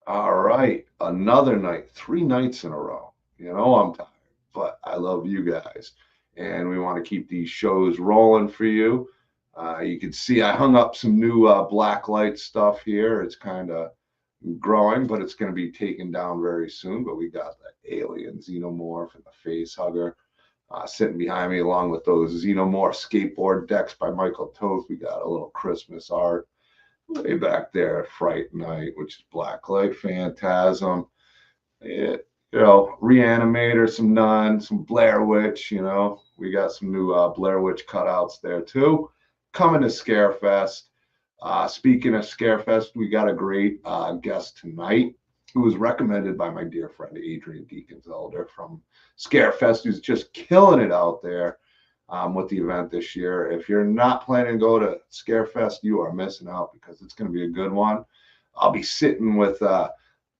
All right, another night, 3 nights in a row. You know, I'm tired, but I love you guys. And we want to keep these shows rolling for you. You can see I hung up some new black light stuff here. It's kind of growing, but it's going to be taken down very soon. But we got the alien xenomorph and the face hugger sitting behind me, along with those xenomorph skateboard decks by Michael Toth. We got a little Christmas art way back there, Fright Night, which is Blacklight Phantasm. Reanimator, some Nun, some Blair Witch. We got some new Blair Witch cutouts there too. Coming to Scarefest. Speaking of Scarefest, we got a great guest tonight who was recommended by my dear friend Adrian Deacons-Elder from Scarefest, who's just killing it out there with the event this year. If you're not planning to go to Scarefest, you are missing out because it's going to be a good one. I'll be sitting with the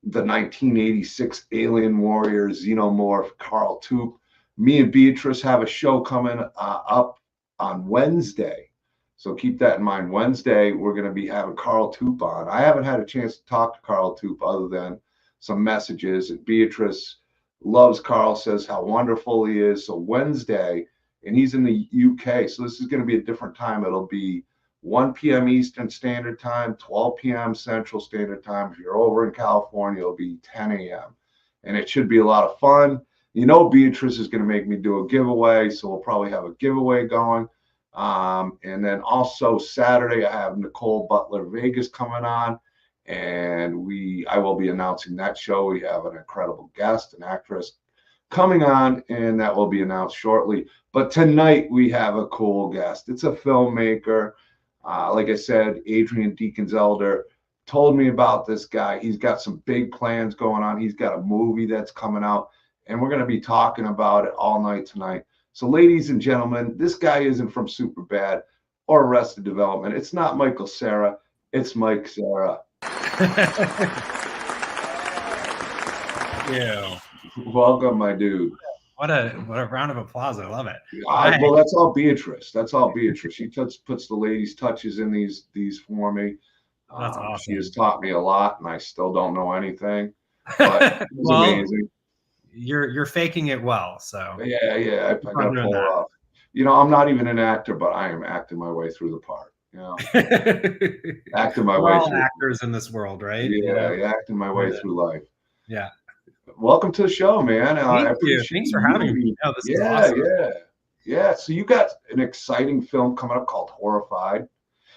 1986 Alien Warrior Xenomorph Carl Toop. Me and Beatrice have a show coming up on Wednesday. So keep that in mind. Wednesday, we're going to be having Carl Toop on. I haven't had a chance to talk to Carl Toop other than some messages. And Beatrice loves Carl, says how wonderful he is. So Wednesday, and he's in the UK. So this is going to be a different time. It'll be 1 p.m. Eastern Standard Time, 12 p.m. Central Standard Time. If you're over in California, it'll be 10 a.m. And it should be a lot of fun. Beatrice is going to make me do a giveaway. So we'll probably have a giveaway going. And then also Saturday, I have Nicole Butler Vegas coming on, and I will be announcing that show. We have an incredible guest, an actress coming on, and that will be announced shortly. But tonight we have a cool guest. It's a filmmaker. Like I said, Adrian Deacons-Elder told me about this guy. He's got some big plans going on. He's got a movie that's coming out, and we're going to be talking about it all night tonight. So, ladies and gentlemen, this guy isn't from Superbad or Arrested Development. It's not Michael Zara. It's Mike Zara. Yeah. Welcome, my dude. What a round of applause. I love it. Well, that's all Beatrice. She puts the ladies' touches in these for me. That's awesome. She has taught me a lot, and I still don't know anything. But it's amazing. You're faking it well, so yeah. I gotta pull it off. I'm not even an actor, but I am acting my way through the part. Acting my way. We're all actors in this world, right? Yeah, acting my way through life. Yeah. Welcome to the show, man. Thank you. Thanks for having me. Oh, this is awesome. Yeah. So you got an exciting film coming up called Horrified.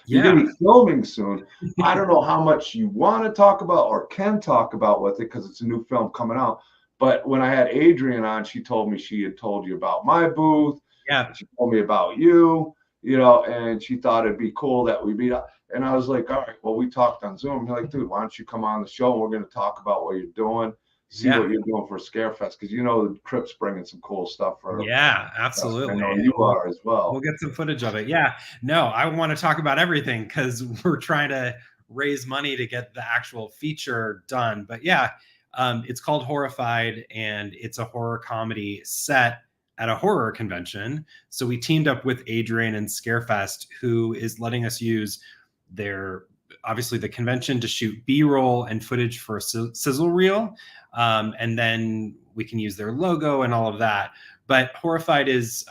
Yeah. You're going to be filming soon. I don't know how much you want to talk about or can talk about with it because it's a new film coming out. But when I had Adrian on, she told me she had told you about my booth. Yeah. She told me about you, and she thought it'd be cool that we meet up. And I was like, all right, well, we talked on Zoom. You're like, dude, why don't you come on the show? And we're going to talk about what you're doing, see what you're doing for Scarefest. Because the Krypt's bringing some cool stuff for absolutely. I know you are as well. We'll get some footage of it. Yeah. No, I want to talk about everything because we're trying to raise money to get the actual feature done. But it's called Horrified, and it's a horror comedy set at a horror convention. So we teamed up with Adrian and Scarefest, who is letting us use obviously the convention to shoot B-roll and footage for a sizzle reel. And then we can use their logo and all of that. But Horrified is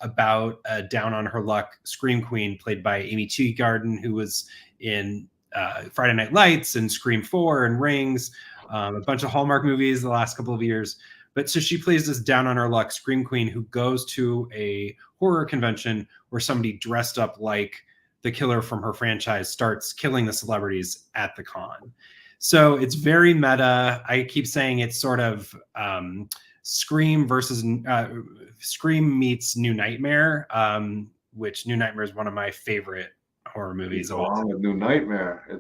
about a down on her luck scream queen played by Amy Teagarden, who was in Friday Night Lights and Scream 4 and Rings, a bunch of Hallmark movies the last couple of years. But so she plays this down on her luck scream queen who goes to a horror convention where somebody dressed up like the killer from her franchise starts killing the celebrities at the con. So it's very meta. I keep saying it's sort of Scream versus Scream meets New Nightmare, which New Nightmare is one of my favorite horror movies. New Nightmare.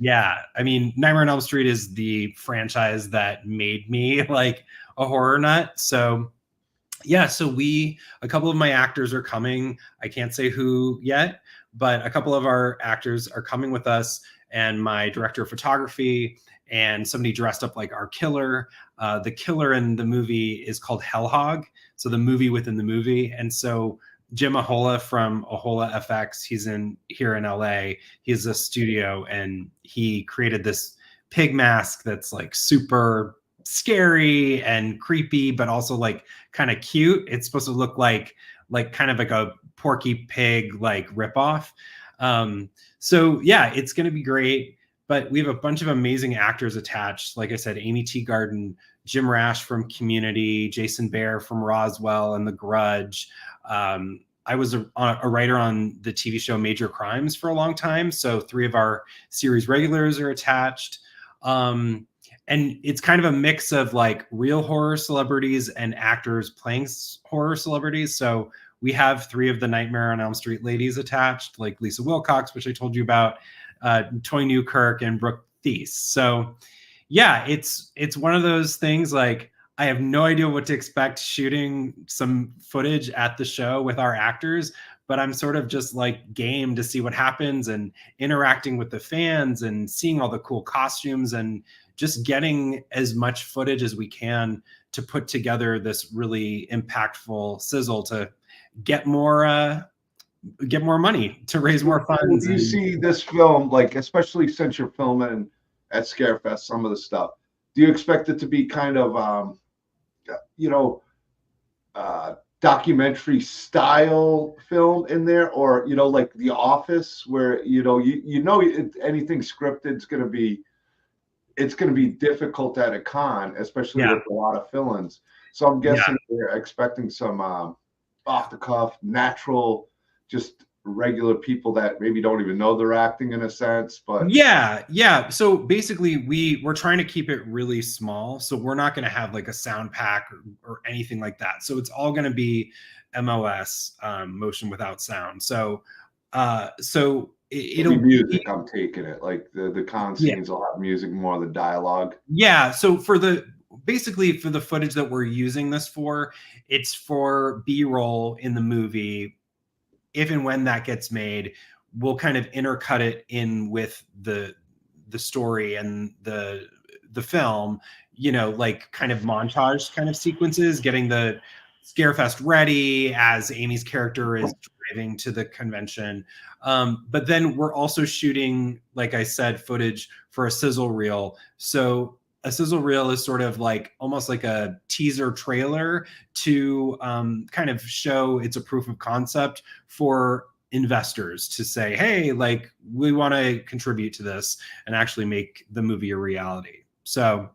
Yeah, I mean, Nightmare on Elm Street is the franchise that made me like a horror nut. So a couple of my actors are coming. I can't say who yet, but a couple of our actors are coming with us, and my director of photography and somebody dressed up like our killer. The killer in the movie is called Hellhog. So the movie within the movie. And so Jim Ahola from Ahola FX, he's here in LA. He has a studio and he created this pig mask that's like super scary and creepy, but also like kind of cute. It's supposed to look like kind of like a Porky Pig like ripoff. So yeah, it's going to be great. But we have a bunch of amazing actors attached. Like I said, Amy Teagarden, Jim Rash from Community, Jason Behr from Roswell and The Grudge. I was a writer on the TV show Major Crimes for a long time. So 3 of our series regulars are attached. And it's kind of a mix of like real horror celebrities and actors playing horror celebrities. So we have 3 of the Nightmare on Elm Street ladies attached, like Lisa Wilcox, which I told you about, Toy Newkirk, and Brooke Thies. So yeah, it's one of those things like I have no idea what to expect shooting some footage at the show with our actors, but I'm sort of just like game to see what happens and interacting with the fans and seeing all the cool costumes and just getting as much footage as we can to put together this really impactful sizzle to get more money to raise more funds. You see this film, like especially since you're filming at Scarefest, some of the stuff. Do you expect it to be kind of, documentary style film in there, or like The Office, where anything scripted is going to be, it's going to be difficult at a con, especially with a lot of fill-ins. So I'm guessing they're expecting some off the cuff, natural, just regular people that maybe don't even know they're acting in a sense. But yeah. So basically we're trying to keep it really small. So we're not going to have like a sound pack or anything like that. So it's all going to be MOS, motion without sound. So it'll be music. I'm taking it like the con scenes will have music, more of the dialogue. Yeah. So basically for the footage that we're using this for, it's for B-roll in the movie. If and when that gets made, we'll kind of intercut it in with the story and the film, like kind of montage kind of sequences, getting the Scarefest ready as Amy's character is driving to the convention. But then we're also shooting, like I said, footage for a sizzle reel. So a sizzle reel is sort of like almost like a teaser trailer to kind of show it's a proof of concept for investors to say, hey, like we want to contribute to this and actually make the movie a reality. So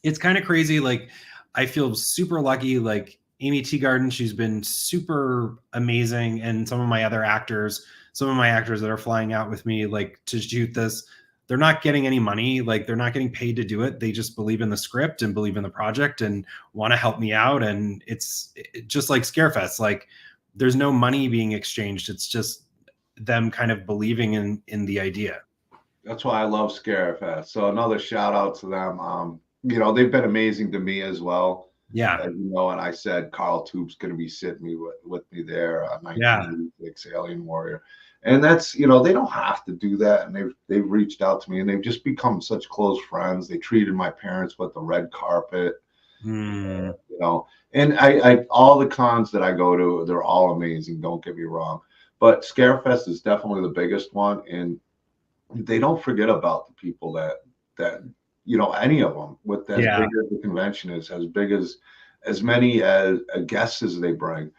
it's kind of crazy. Like I feel super lucky. Like Amy Teagarden, she's been super amazing. And some of my actors that are flying out with me, like to shoot this, they're not getting any money. Like they're not getting paid to do it. They just believe in the script and believe in the project and want to help me out. And it's just like Scarefest. Like there's no money being exchanged. It's just them kind of believing in the idea. That's why I love Scarefest. So another shout out to them. They've been amazing to me as well. Yeah. And I said Carl Toop's going to be sitting with me there. 1986 Alien Warrior. And that's, they don't have to do that. And they've reached out to me and they've just become such close friends. They treated my parents with the red carpet, and I all the cons that I go to, they're all amazing. Don't get me wrong. But Scarefest is definitely the biggest one. And they don't forget about the people that any of them, with as big as the convention is, as many as guests as they bring.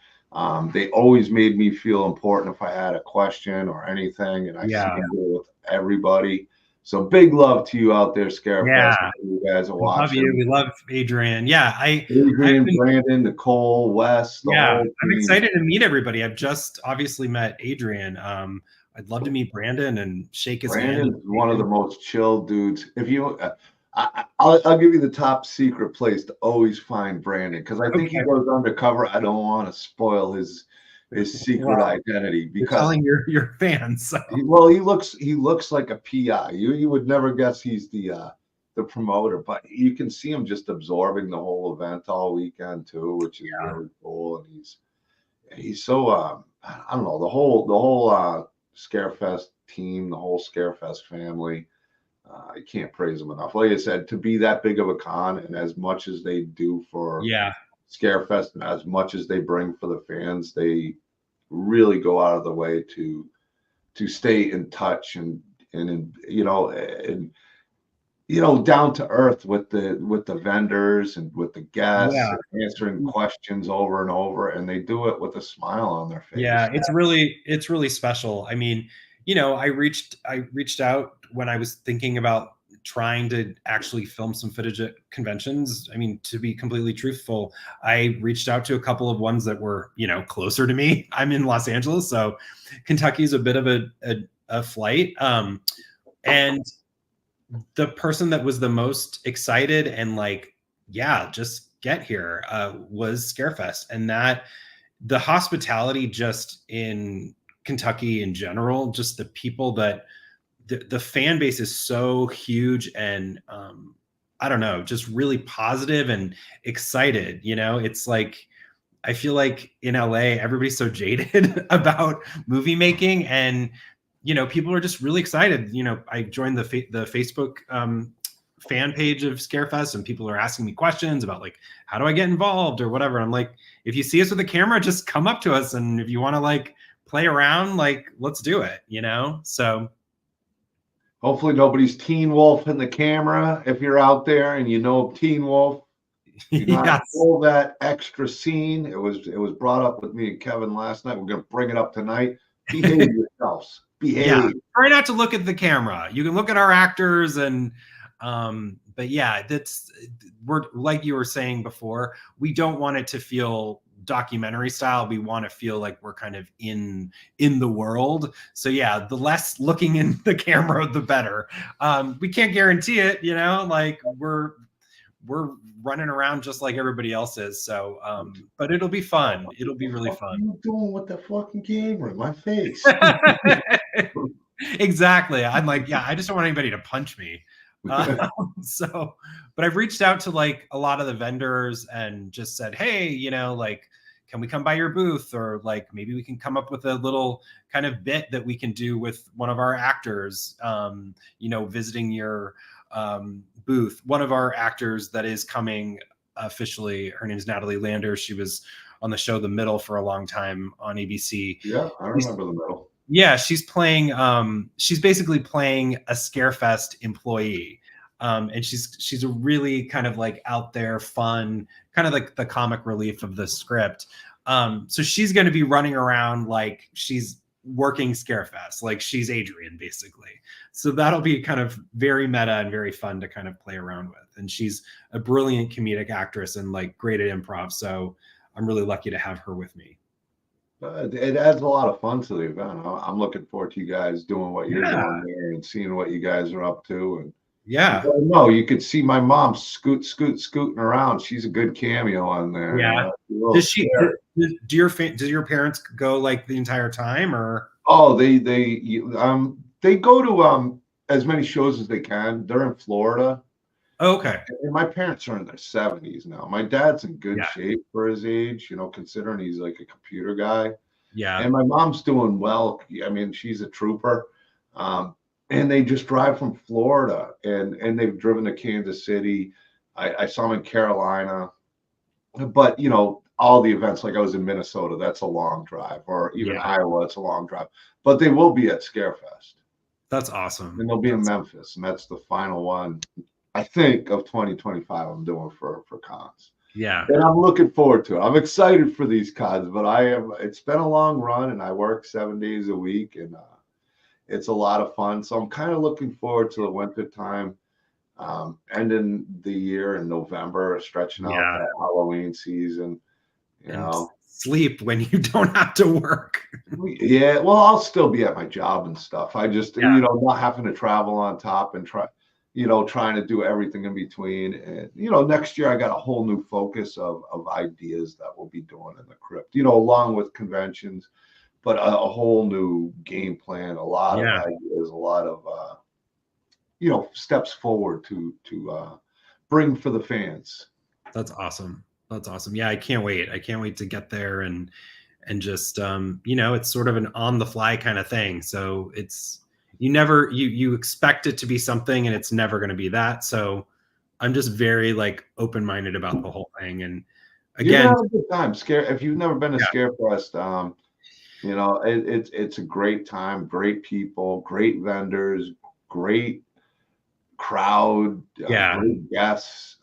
They always made me feel important if I had a question or anything, and I see them with everybody. So big love to you out there, Scarefest. Yeah. You guys are watching. Love you. We love Adrian. Yeah, Adrian, Brandon, Nicole, Wes. I'm excited to meet everybody. I've just obviously met Adrian. I'd love to meet Brandon and shake his hand. Brandon's one of the most chill dudes. If you, I'll give you the top secret place to always find Brandon, because I think he goes undercover. I don't want to spoil his secret identity, because telling your fans. So. He looks like a PI. You would never guess he's the promoter, but you can see him just absorbing the whole event all weekend too, which is really cool. And he's so I don't know, the whole Scarefest team, the whole Scarefest family. I can't praise them enough. Like I said, to be that big of a con, and as much as they do for Scarefest and as much as they bring for the fans, they really go out of the way to stay in touch and down to earth with the vendors and with the guests, Yeah. and answering questions over and over, and they do it with a smile on their face. Yeah, it's really special. I mean, I reached out when I was thinking about trying to actually film some footage at conventions. I mean, to be completely truthful, I reached out to a couple of ones that were, closer to me. I'm in Los Angeles, so Kentucky's a bit of a flight. And the person that was the most excited and like, yeah, just get here, was Scarefest. And that the hospitality just in Kentucky in general, just the people that the fan base is so huge and I don't know, just really positive and excited. It's like I feel like in LA, everybody's so jaded about movie making, and people are just really excited. I joined the Facebook fan page of Scarefest, and people are asking me questions about like, how do I get involved or whatever. I'm like, if you see us with a camera, just come up to us, and if you want to like play around, like let's do it. So Hopefully nobody's Teen Wolf in the camera. If you're out there and you know Teen Wolf, do not yes. pull that extra scene. It was brought up with me and Kevin last night. We're gonna bring it up tonight. Behave yourselves. Yeah, Behave. try not to look at the camera. You can look at our actors, and but yeah, we're like you were saying before, we don't want it to feel documentary style. We want to feel like we're kind of in the world. So yeah, the less looking in the camera, the better. We can't guarantee it, like we're running around just like everybody else is. So but it'll be fun. It'll be really What are fun. you doing with the fucking camera in my face? Exactly. I'm like, yeah, I just don't want anybody to punch me. So, but I've reached out to like a lot of the vendors and just said, hey, like, can we come by your booth? Or like, maybe we can come up with a little kind of bit that we can do with one of our actors, visiting your booth. One of our actors that is coming officially, her name is Natalie Lander. She was on the show The Middle for a long time on ABC. Yeah, I remember The Middle. Yeah, she's basically playing a Scarefest employee. And she's a really kind of like out there, fun, kind of like the comic relief of the script. So she's going to be running around like she's working Scarefest, like she's Adrian basically. So that'll be kind of very meta and very fun to kind of play around with. And she's a brilliant comedic actress and like great at improv. So I'm really lucky to have her with me. It adds a lot of fun to the event. I'm looking forward to you guys doing what you're doing there and seeing what you guys are up to. And yeah, no, you could see my mom scooting around. She's a good cameo on there. Yeah. Does she? Do your parents go like the entire time, or? Oh, they go to as many shows as they can. They're in Florida. Oh, okay. And my parents are in their 70s now. My dad's in good Yeah. shape for his age, considering he's like a computer guy. Yeah. And my mom's doing well. I mean, she's a trooper. And they just drive from Florida, and they've driven to Kansas City. I saw them in Carolina. But, all the events, like I was in Minnesota, that's a long drive, or even Iowa, it's a long drive. But they will be at Scarefest. That's awesome. And they'll be in Memphis, and that's the final one, I think, of 2025 I'm doing for cons. Yeah. And I'm looking forward to it. I'm excited for these cons, but it's been a long run, and I work 7 days a week, and it's a lot of fun. So I'm kind of looking forward to the winter time, ending the year in November, stretching out that Halloween season, sleep when you don't have to work. Yeah, well, I'll still be at my job and stuff. I just, not having to travel on top and trying to do everything in between. And, next year I got a whole new focus of ideas that we'll be doing in the Krypt, along with conventions, but a whole new game plan, a lot of ideas, a lot of, steps forward to bring for the fans. That's awesome. That's awesome. Yeah, I can't wait. I can't wait to get there and just it's sort of an on the fly kind of thing. So it's you expect it to be something, and it's never going to be that. So I'm just very like open-minded about the whole thing. And again, have a good time. If you've never been to Scarefest, it's a great time, great people, great vendors, great crowd, Yeah. great guests,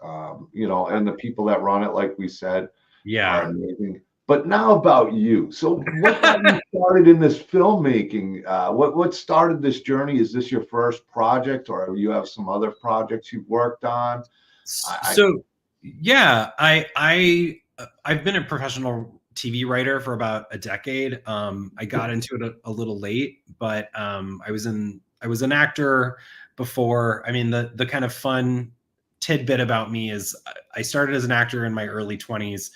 you know, and the people that run it, like we said, are Yeah. amazing. But now about you. So what got you started in this filmmaking? What started this journey? Is this your first project, or you have some other projects you've worked on? So yeah, I've been a professional TV writer for about a decade. I got into it a little late, but I was an actor before. I mean, the kind of fun tidbit about me is I started as an actor in my early 20s.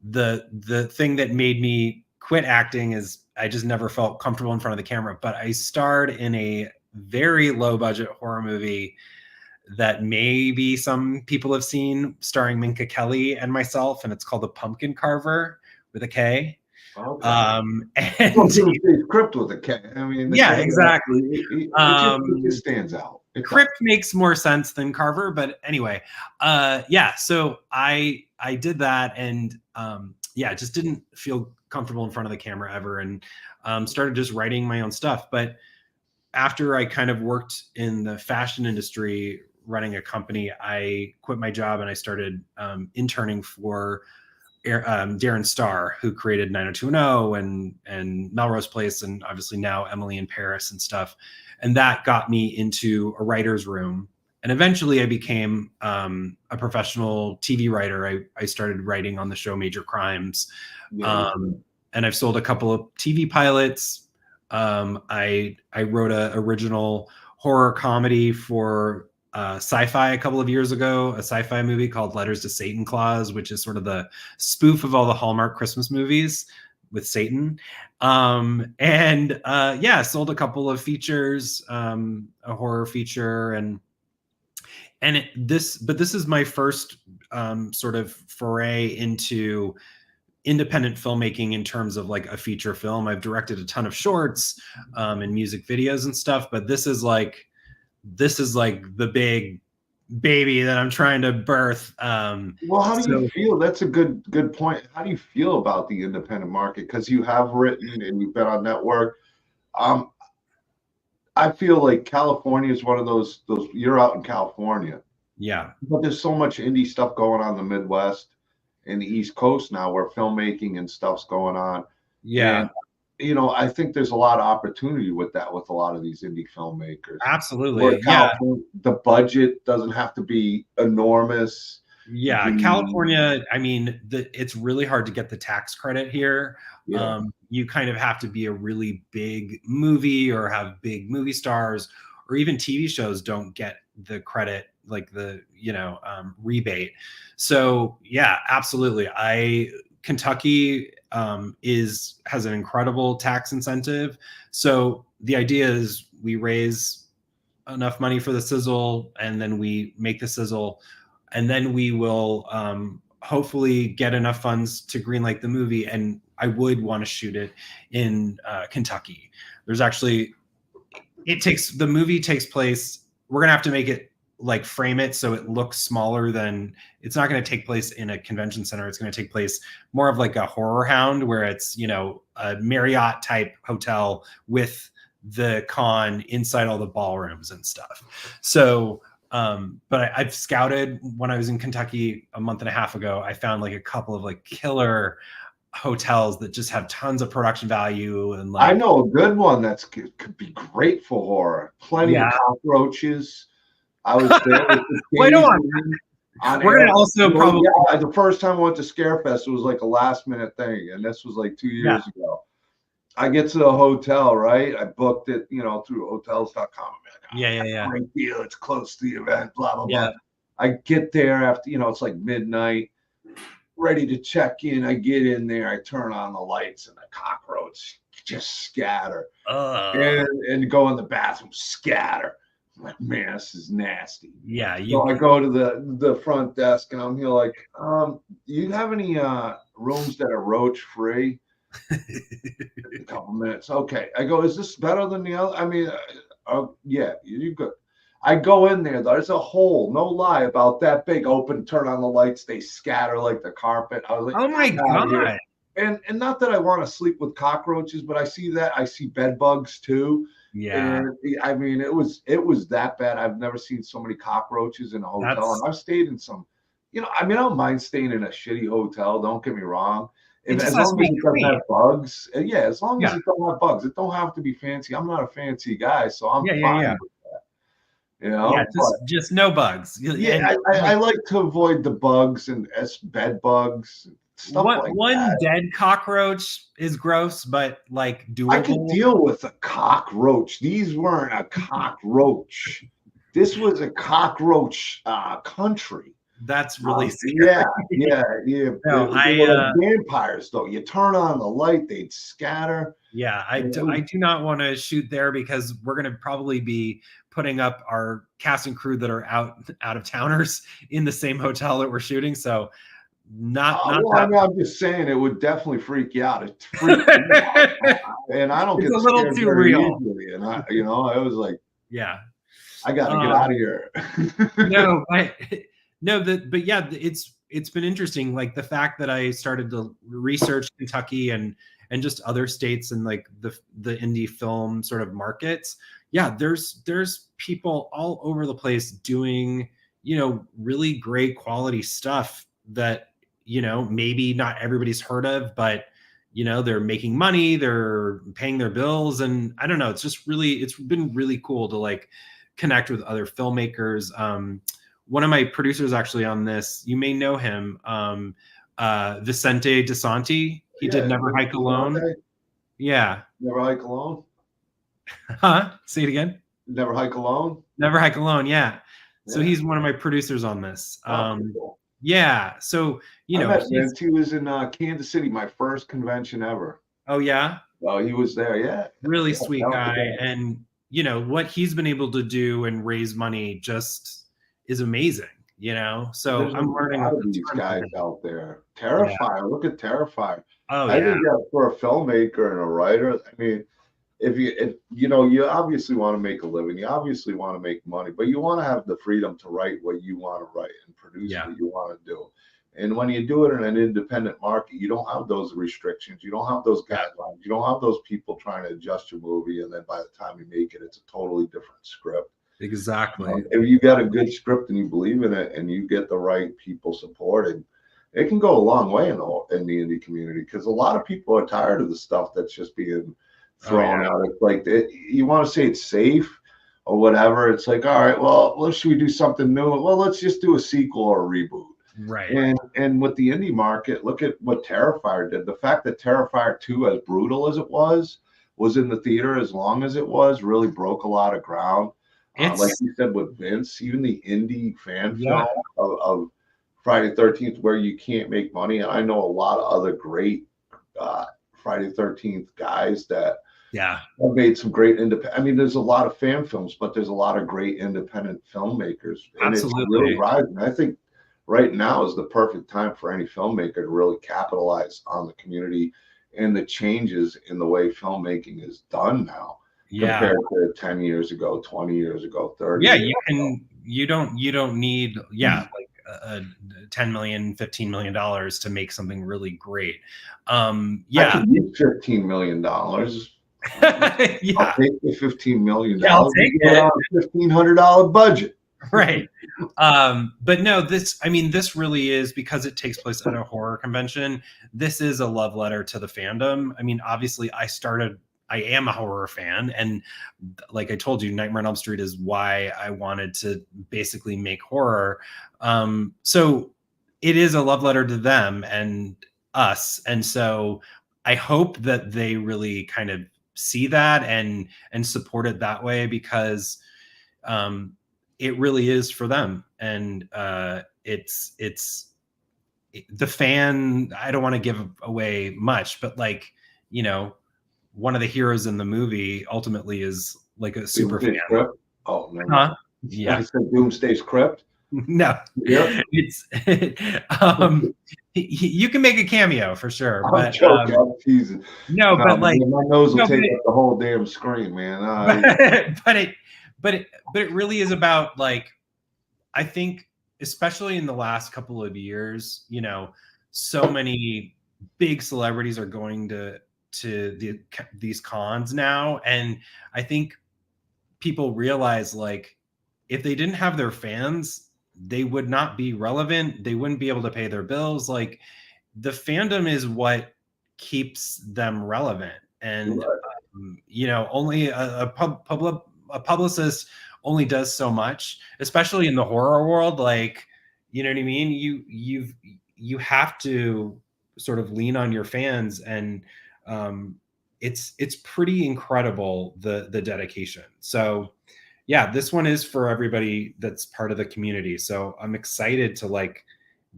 The thing that made me quit acting is I just never felt comfortable in front of the camera. But I starred in a very low budget horror movie that maybe some people have seen, starring Minka Kelly and myself, and it's called The Pumpkin Carver with a K. Okay. And Well, Krypt with a K. I mean, the yeah, K, exactly. it just stands out. Krypt makes more sense than Carver, but anyway, yeah. So I did that, and yeah, just didn't feel comfortable in front of the camera ever, and started just writing my own stuff. But after I kind of worked in the fashion industry running a company, I quit my job and I started interning for Darren Star, who created 90210 and Melrose Place, and obviously now Emily in Paris and stuff. And that got me into a writer's room. And eventually I became a professional TV writer. I started writing on the show Major Crimes. And I've sold a couple of TV pilots. I wrote an original horror comedy for sci-fi a couple of years ago, a sci-fi movie called Letters to Satan Claus, which is sort of the spoof of all the Hallmark Christmas movies with Satan. And yeah, sold a couple of features, a horror feature, but this is my first sort of foray into independent filmmaking in terms of like a feature film. I've directed a ton of shorts and music videos and stuff, but this is like the big baby that I'm trying to birth. Well, how do you feel? That's a good point. How do you feel about the independent market? Because you have written and you've been on network. I feel like California is one of those you're out in California. Yeah. But there's so much indie stuff going on in the Midwest and the East Coast now where filmmaking and stuff's going on. Yeah. And, you know, I think there's a lot of opportunity with that with a lot of these indie filmmakers. Absolutely. Yeah. The budget doesn't have to be enormous. Yeah. California, I mean, it's really hard to get the tax credit here. Yeah. You kind of have to be a really big movie or have big movie stars, or even TV shows don't get the credit, like the, rebate. So yeah, absolutely. Kentucky has an incredible tax incentive. So the idea is we raise enough money for the sizzle, and then we make the sizzle, and then we will hopefully get enough funds to greenlight the movie. And I would want to shoot it in Kentucky. There's actually, the movie takes place, we're going to have to make it, like, frame it so it looks smaller than, it's not going to take place in a convention center. It's going to take place more of like a horror hound, where it's, a Marriott type hotel with the con inside all the ballrooms and stuff. So, but I've scouted when I was in Kentucky a month and a half ago. I found like a couple of like killer hotels that just have tons of production value, and like, I know a good one could be great for horror. Plenty of cockroaches. I was there with the wait on. We're gonna also probably the first time I went to Scarefest, it was like a last minute thing, and this was like 2 years ago. I get to the hotel, right? I booked it, through hotels.com. Yeah. Great deal. It's close to the event, blah, blah, Yeah. blah. I get there after, it's like midnight, ready to check in. I get in there, I turn on the lights, and the cockroach just scatter. And go in the bathroom, scatter. I'm like, man, this is nasty. Yeah. So I go to the front desk, and I'm here like, do you have any rooms that are roach free? A couple minutes. Okay. I go, is this better than the other? I mean, yeah, you're good. I go in there, there's a hole, no lie, about that big, open, turn on the lights, they scatter like the carpet. I was like, oh my God. And not that I want to sleep with cockroaches, but I see bed bugs too. Yeah, And I mean, it was that bad. I've never seen so many cockroaches in a hotel, that's and I've stayed in some. I mean, I don't mind staying in a shitty hotel. Don't get me wrong. it If just as has to long as be it doesn't clean. have bugs, yeah, as long as Yeah, it don't have bugs, it don't have to be fancy. I'm not a fancy guy, so I'm yeah, yeah, fine yeah. with Yeah, But just no bugs. yeah, And I like like to avoid the bugs and bed bugs, stuff like one that. dead cockroach is gross, but like I could doable. deal with a cockroach. These weren't a cockroach. This was a cockroach country. That's really scary. Yeah, yeah, yeah. No, They were like vampires, though. You turn on the light, they'd scatter. yeah, It I was- do not want to shoot there because we're going to probably be putting up our cast and crew that are out of towners in the same hotel that we're shooting. So not well, I that. mean, I'm just saying it would definitely freak you out. It freaked me out. And I don't It's get a little scared too very real. easily. And I was like, Yeah. I got to get out of here. No, but yeah, it's been interesting. Like the fact that I started to research Kentucky and just other states and like the indie film sort of markets. Yeah, there's people all over the place doing, really great quality stuff that, maybe not everybody's heard of, but they're making money, they're paying their bills. And I don't know, it's been really cool to like connect with other filmmakers. One of my producers actually on this, you may know him, Vicente DeSanti. He did Never Hike Alone. Yeah. Never Hike Alone? Huh? Say it again. Never Hike Alone? Never Hike Alone, yeah. So he's one of my producers on this. Cool. Yeah. So, I met Vince. He was in Kansas City, my first convention ever. Oh, yeah? Oh, he was there, yeah. Really sweet guy. And, what he's been able to do and raise money just is amazing, So There's I'm learning a lot of these guys out there. Terrifier. Look at Terrifier. Oh, I yeah. think that for a filmmaker and a writer, I mean, if you obviously want to make a living, you obviously want to make money, but you want to have the freedom to write what you want to write and produce what you want to do. And when you do it in an independent market, you don't have those restrictions. You don't have those guidelines. You don't have those people trying to adjust your movie. And then by the time you make it, it's a totally different script. Exactly. If you got a good script and you believe in it and you get the right people supported, it can go a long way in the indie community, because a lot of people are tired of the stuff that's just being thrown out. It's like you want to say it's safe or whatever. It's like, all right, well, should we do something new? Well, let's just do a sequel or a reboot. Right. And with the indie market, look at what Terrifier did. The fact that Terrifier 2, as brutal as it was in the theater as long as it was, really broke a lot of ground. Like you said with Vince, even the indie fan film of Friday the 13th, where you can't make money. And I know a lot of other great Friday the 13th guys that have made some great independent. I mean, there's a lot of fan films, but there's a lot of great independent filmmakers. And it's really rising. I think right now is the perfect time for any filmmaker to really capitalize on the community and the changes in the way filmmaking is done now compared to 10 years ago, 20 years ago, 30 years ago. You don't need like $10 million, $15 million to make something really great. I could use $15 million. I'll take the $15 million. I'll take it. On a $1,500 budget. Right. But no, this really is, because it takes place at a horror convention. This is a love letter to the fandom. I mean, obviously I am a horror fan, and like I told you, Nightmare on Elm Street is why I wanted to basically make horror. So it is a love letter to them and us. And so I hope that they really kind of see that and support it that way, because it really is for them. And it's the fan. I don't want to give away much, but like, one of the heroes in the movie ultimately is like a super fan. Krypt? Oh, no. Huh? Yeah. I said Doomsday's Krypt. No. Yep. It's you can make a cameo for sure. I'm joking. I'm teasing. No, but like my nose will take up the whole damn screen, man. But it really is about, like, I think especially in the last couple of years, so many big celebrities are going to these cons now, and I think people realize, like, if they didn't have their fans, they would not be relevant. They wouldn't be able to pay their bills. Like, the fandom is what keeps them relevant. And, you know, only a publicist only does so much, especially in the horror world. Like, you know what I mean? You have to sort of lean on your fans, and it's pretty incredible, the dedication. So yeah, this one is for everybody that's part of the community. So I'm excited to like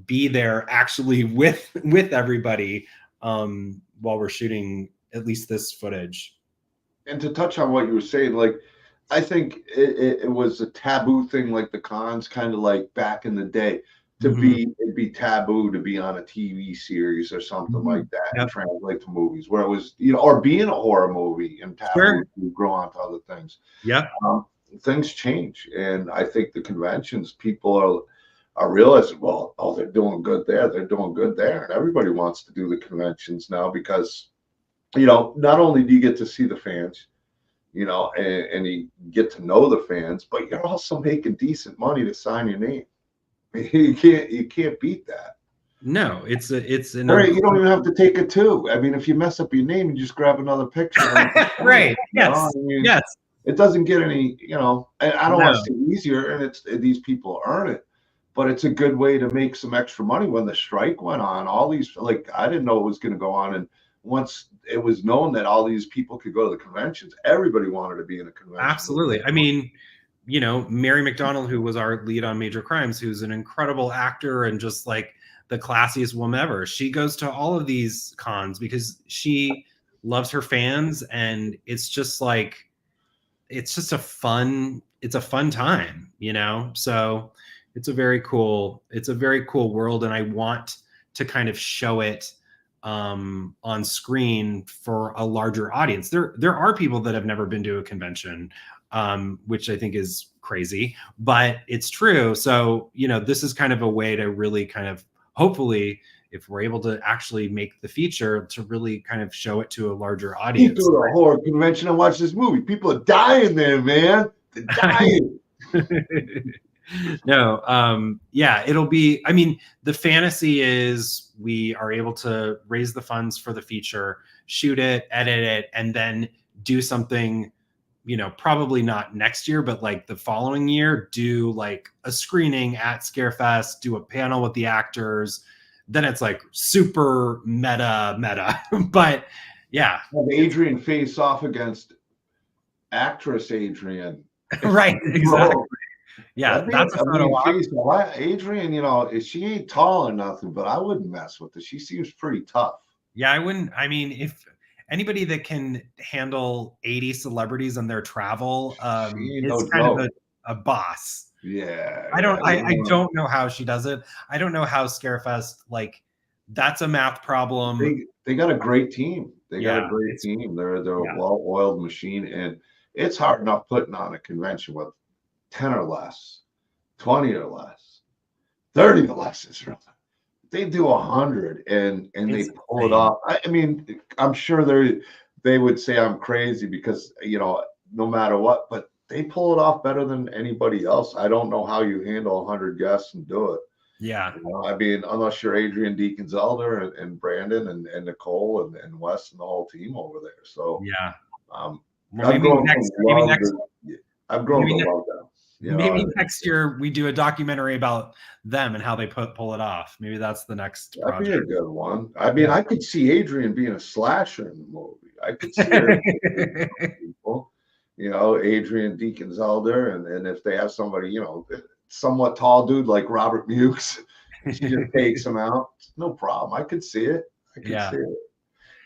be there actually with everybody while we're shooting at least this footage. And to touch on what you were saying, like, I think it was a taboo thing, like the cons, kind of like back in the day, to it'd be taboo to be on a TV series or something like that and translate to movies, where it was, you know, or be in a horror movie and taboo to grow on to other things. Yeah. Things change, and I think the conventions, people are realizing, well, oh, they're doing good there, they're doing good there, and everybody wants to do the conventions now because, you know, not only do you get to see the fans, you know, and you get to know the fans, but you're also making decent money to sign your name. You can't beat that. No, it's an right. You don't even have to take a two. I mean, if you mess up your name, you just grab another picture. Right. Yes. I mean, yes. It doesn't get any, you know, I don't want to say easier, and these people earn it, but it's a good way to make some extra money. When the strike went on, all these, like, I didn't know it was going to go on, and once it was known that all these people could go to the conventions, everybody wanted to be in a convention. Absolutely. I mean, you know, Mary McDonnell, who was our lead on Major Crimes, who's an incredible actor and just like the classiest woman ever, she goes to all of these cons because she loves her fans, and it's just like, it's a fun time, you know? So it's a very cool world, and I want to kind of show it on screen for a larger audience. There are people that have never been to a convention, which I think is crazy, but it's true. So, you know, this is kind of a way to really kind of, hopefully, if we're able to actually make the feature, to really kind of show it to a larger audience. You go to a horror convention and watch this movie. People are dying there, man. They're dying. No, yeah, it'll be, I mean, the fantasy is we are able to raise the funds for the feature, shoot it, edit it, and then do something, you know, probably not next year, but like the following year, do like a screening at Scarefest, do a panel with the actors. Then it's like super meta. But yeah. Have Adrian face off against actress Adrian. Right, exactly. Yeah, that's a photo op. Adrian, you know, she ain't tall or nothing, but I wouldn't mess with her. She seems pretty tough. Yeah, I wouldn't. I mean, if anybody that can handle 80 celebrities on their travel is kind of a boss. Yeah. I don't know how she does it. I don't know how Scarefest, like, that's a math problem. They got a great team. They got a great team. They're a well-oiled machine, and it's hard enough putting on a convention with 10 or less, 20 or less, 30 or less. They do 100 and they pull it off. I mean, I'm sure they would say I'm crazy because, you know, no matter what, but they pull it off better than anybody else. I don't know how you handle 100 guests and do it. Yeah. You know, I mean, unless you're Adrian Deacons-Elder and Brandon and Nicole and Wes and the whole team over there. So yeah. I've grown to love them. Maybe next year we do a documentary about them and how they pull it off. Maybe that's the next project. That'd be a good one. I mean, I could see Adrian being a slasher in the movie. I could see her people, you know, Adrian Deacons-Elder, and if they have somebody, you know, somewhat tall dude like Robert Mukes, she just takes him out. No problem. I could see it. See it.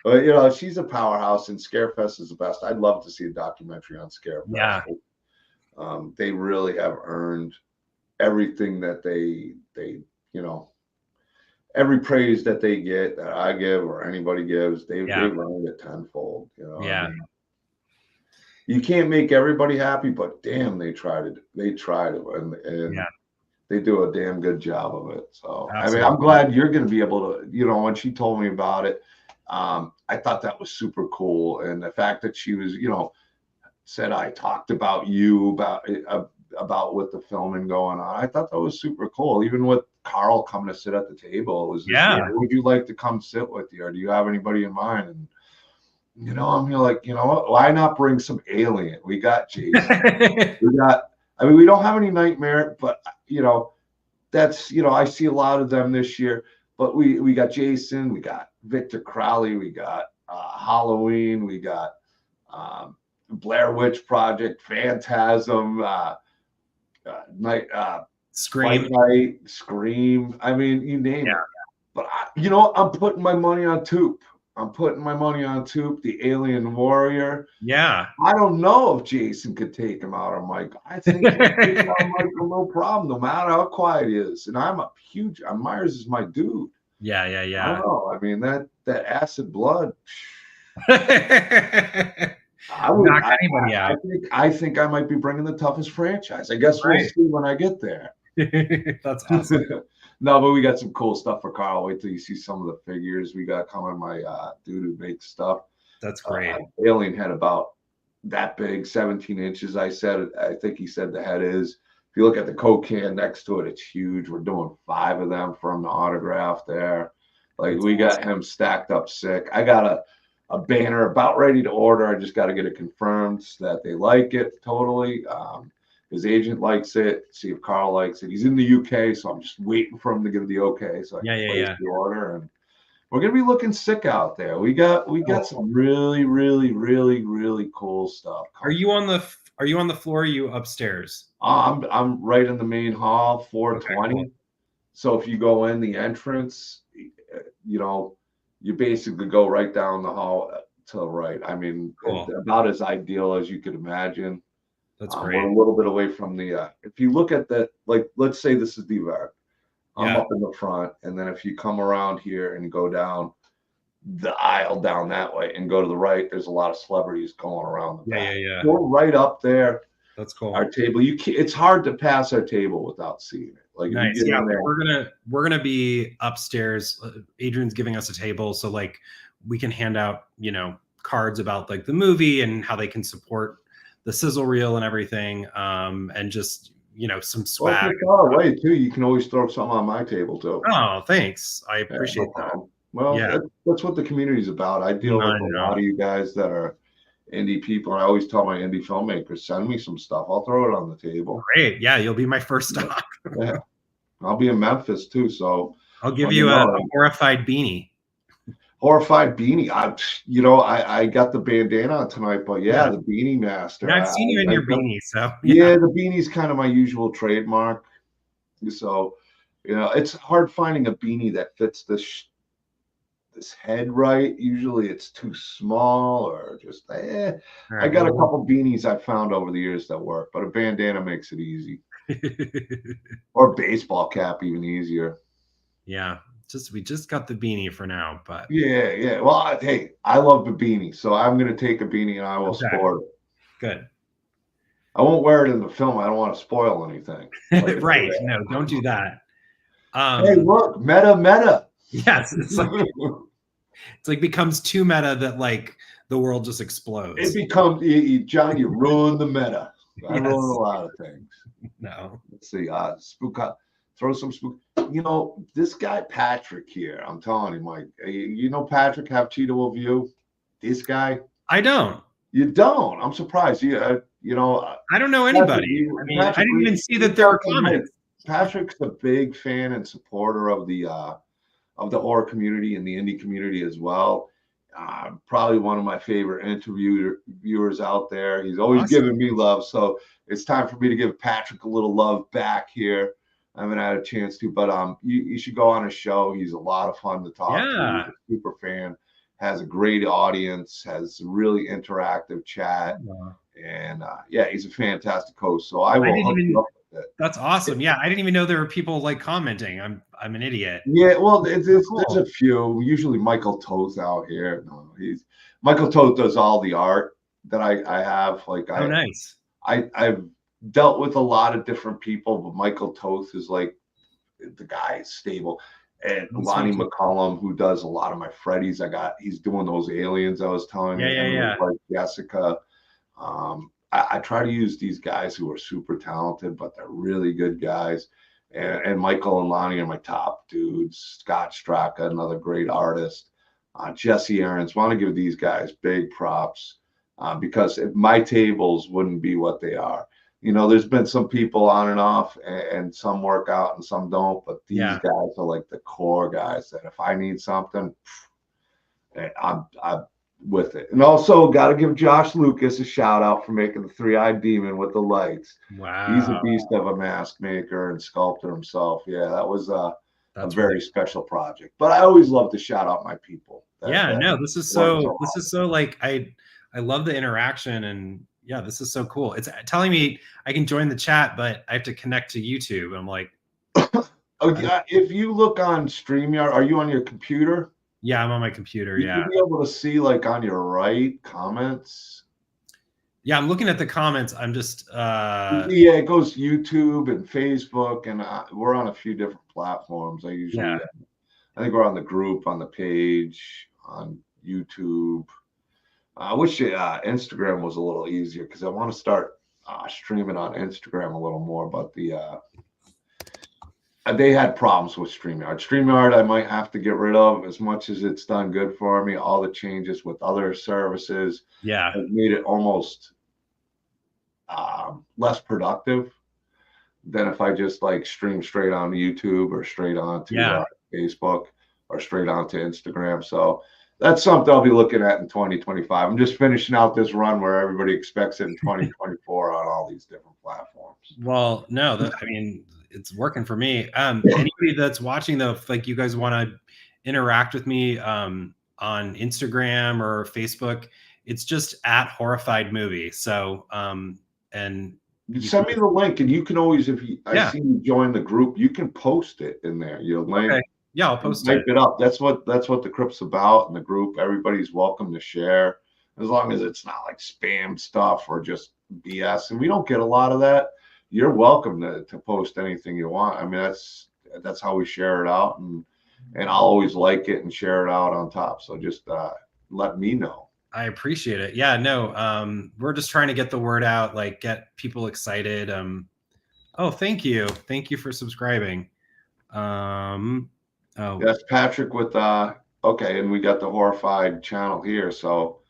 But, you know, she's a powerhouse, and Scarefest is the best. I'd love to see a documentary on Scarefest. Yeah. They really have earned everything that they, you know, every praise that they get, that I give or anybody gives, they've earned it tenfold. You know, yeah. I mean, you can't make everybody happy, but damn, they try to, and they do a damn good job of it. So, absolutely. I mean, I'm glad you're going to be able to, you know, when she told me about it, I thought that was super cool. And the fact that she was, you know, said I talked about you about with the filming going on. I thought that was super cool. Even with Carl coming to sit at the table, it was just, Yeah. would you like to come sit with you, or do you have anybody in mind? And I'm here like, what? Why not bring some alien? We got Jason. We got. I mean, we don't have any Nightmare, but that's I see a lot of them this year. But we got Jason, we got Victor Crowley, we got Halloween, we got Blair Witch Project, Phantasm, Night, Scream, Fight Night, Scream. I mean, you name it. But I'm putting my money on Toop. I'm putting my money on Toop, the Alien Warrior. Yeah. I don't know if Jason could take him out, or Michael. I think he can take out Michael, no problem, no matter how quiet he is. And I'm a huge. Myers is my dude. Yeah. I don't know. I mean, that acid blood. I would knock anybody out. I think I might be bringing the toughest franchise. I guess we'll see when I get there. That's awesome. No, but we got some cool stuff for Carl. Wait till you see some of the figures we got coming. My dude who makes stuff. That's great. Alien head about that big, 17 inches. I think he said the head is. If you look at the Coke can next to it, it's huge. We're doing 5 of them from the autograph there. Like, we got him stacked up sick. I got a banner about ready to order. I just got to get it confirmed that they like it totally. His agent likes it. See if Carl likes it. He's in the UK, so I'm just waiting for him to give the okay so I can place the order. And we're gonna be looking sick out there. We got some really, really, really, really cool stuff. Are you on the floor? Or are you upstairs? I'm right in the main hall, 420. Okay, cool. So if you go in the entrance, you basically go right down the hall to the right. I mean, cool. About as ideal as you could imagine. That's great. We're a little bit away from the. If you look at that, like, let's say this is the event. I'm up in the front, and then if you come around here and go down the aisle down that way and go to the right, there's a lot of celebrities going around the back. Yeah. We're right up there. That's cool. Our table, it's hard to pass our table without seeing it. Like, nice. Yeah, we're gonna be upstairs. Adrian's giving us a table, so like we can hand out cards about like the movie and how they can support the sizzle reel and everything, and just some swag. Well, way too. You can always throw something on my table too. Oh, thanks. I appreciate that. Well, that's what the community's about. I deal with a lot of you guys that are indie people. I always tell my indie filmmakers, send me some stuff. I'll throw it on the table. Great. Yeah, you'll be my first stop. Yeah. I'll be in Memphis too, so I'll give you a horrified beanie. Horrified beanie. I got the bandana on tonight, but the beanie master. Yeah, I've seen you in your beanie, so the beanie's kind of my usual trademark. So, it's hard finding a beanie that fits this head right. Usually, it's too small or just Right, I got a couple beanies I found over the years that work, but a bandana makes it easy. Or baseball cap, even easier. Yeah. We just got the beanie for now, but yeah. Well, hey, I love the beanie, so I'm gonna take a beanie and I will sport it. Good. I won't wear it in the film. I don't want to spoil anything. Right? No, don't do that. Hey, look, meta. Yes, it's like becomes too meta that like the world just explodes. It becomes John. You ruin the meta. I ruin a lot of things. No. Let's see. Spook. Throw some spook. This guy Patrick here. I'm telling you, Mike. Patrick have cheatable view. This guy. I don't. You don't. I'm surprised. I don't know anybody. Patrick, I didn't even see that there were comments. Patrick's a big fan and supporter of the horror community and the indie community as well. Probably one of my favorite viewers out there. He's always giving me love, so it's time for me to give Patrick a little love back here. I haven't had a chance to, but you should go on his show. He's a lot of fun to talk to. He's a super fan, has a great audience, has a really interactive chat, and he's a fantastic host. So I will hook you up with it. That's awesome. Yeah, I didn't even know there were people like commenting. I'm an idiot. Yeah, well, there's a few. Usually Michael Toth out here. No, Michael Toth does all the art that I have. Nice. I've dealt with a lot of different people, but Michael Toth is like the guy stable. And Lonnie McCollum, who does a lot of my Freddy's, he's doing those aliens I was telling you. Yeah. Like Jessica. I try to use these guys who are super talented, but they're really good guys. And Michael and Lonnie are my top dudes. Scott Straka, another great artist. Jesse Aarons. Want to give these guys big props because if my tables wouldn't be what they are. You know, there's been some people on and off, and some work out and some don't. But these guys are like the core guys that if I need something, I'm with it. And also got to give Josh Lucas a shout out for making the three-eyed demon with the lights. Wow. He's a beast of a mask maker and sculptor himself. Yeah, that was a very special project. But I always love to shout out my people. This is so like I love the interaction, and yeah, this is so cool. It's telling me I can join the chat, but I have to connect to YouTube. I'm like, oh yeah. If you look on StreamYard, are you on your computer? Yeah, I'm on my computer. You'll be able to see like on your right comments. Yeah, I'm looking at the comments. I'm just it goes YouTube and Facebook, and we're on a few different platforms. I think we're on the group, on the page, on YouTube. I wish Instagram was a little easier because I want to start streaming on Instagram a little more, but they had problems with StreamYard. StreamYard, I might have to get rid of as much as it's done good for me. All the changes with other services have made it almost less productive than if I just like stream straight on YouTube or straight onto Facebook or straight onto Instagram. So that's something I'll be looking at in 2025. I'm just finishing out this run where everybody expects it in 2024 on all these different platforms. Well, no, I mean, it's working for me. Anybody that's watching though, if like you guys want to interact with me on Instagram or Facebook, it's just at Horrified Movie. So and you send me the link, and you can always, if you I see you join the group, you can post it in there. Your link. Okay. Yeah, I'll post it up. That's what the Krypt's about in the group. Everybody's welcome to share, as long as it's not like spam stuff or just BS. And we don't get a lot of that. You're welcome to post anything you want. I mean, that's how we share it out, and I'll always like it and share it out on top. So just let me know. I appreciate it. Yeah, no, we're just trying to get the word out, like get people excited. Oh, thank you for subscribing. Oh, yes, Patrick with okay, and we got the Horrified channel here, so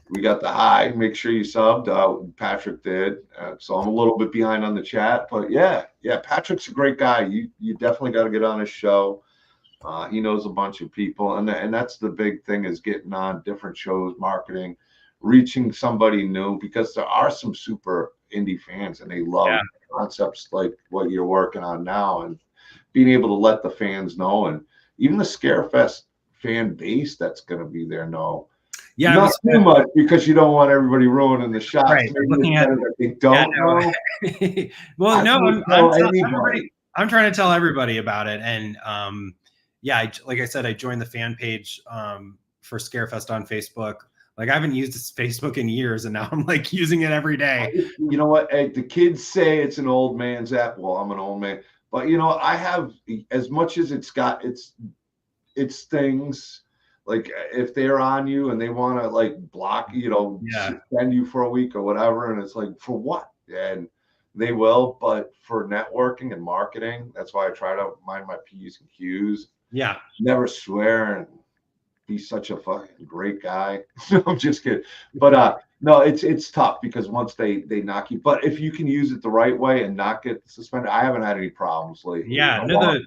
we got the hi. Make sure you subbed. Patrick did, so I'm a little bit behind on the chat, but yeah, Patrick's a great guy. You definitely got to get on his show. He knows a bunch of people, and that's the big thing, is getting on different shows, marketing, reaching somebody new, because there are some super indie fans and they love concepts like what you're working on now, and being able to let the fans know, and even the Scarefest fan base that's going to be there know. Yeah, not too much, because you don't want everybody ruining the shot. Right. Looking at they don't know. Well, no, I'm trying to tell everybody about it, and like I said, I joined the fan page for Scarefest on Facebook. Like I haven't used Facebook in years, and now I'm like using it every day. You know what? Hey, the kids say it's an old man's app. Well, I'm an old man. But you know, I have, as much as it's got its things, like if they're on you and they want to like block, suspend you for a week or whatever, and it's like, for what? And they will, but for networking and marketing, that's why I try to mind my P's and Q's. Yeah. Never swear and be such a fucking great guy. I'm just kidding. But no, it's tough, because once they knock you, but if you can use it the right way and not get suspended, I haven't had any problems lately. Yeah, no,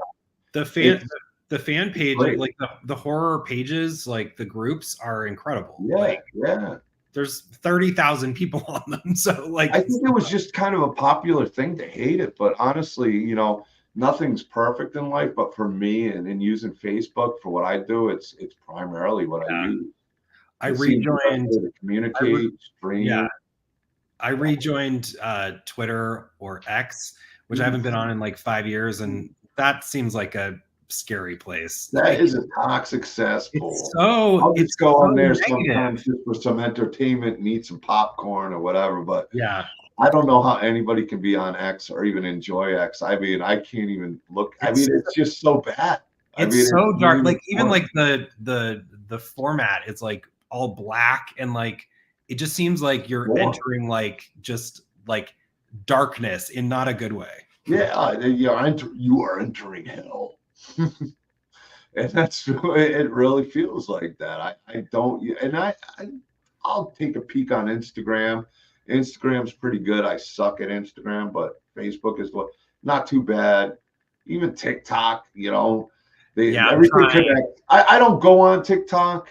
the fan page, like the horror pages, like the groups are incredible. Yeah. There's 30,000 people on them, so like I think it was just kind of a popular thing to hate it, but honestly, nothing's perfect in life. But for me, and in using Facebook for what I do, it's primarily what I use. I rejoined to communicate, stream. Yeah, I rejoined Twitter or X, which I haven't been on in like 5 years, and that seems like a scary place. That is a toxic cesspool. I'll just go on there sometimes just for some entertainment and eat some popcorn or whatever. But yeah, I don't know how anybody can be on X or even enjoy X. I mean, I can't even look. It's just so bad. It's so dark. Like even like the format, it's like all black, and like it just seems like you're entering like just like darkness in not a good way. Yeah, you are entering hell. And that's it. Really feels like that. I don't, and I'll take a peek on Instagram. Instagram's pretty good. I suck at Instagram, but Facebook is not too bad. Even TikTok, everything connects. I don't go on TikTok,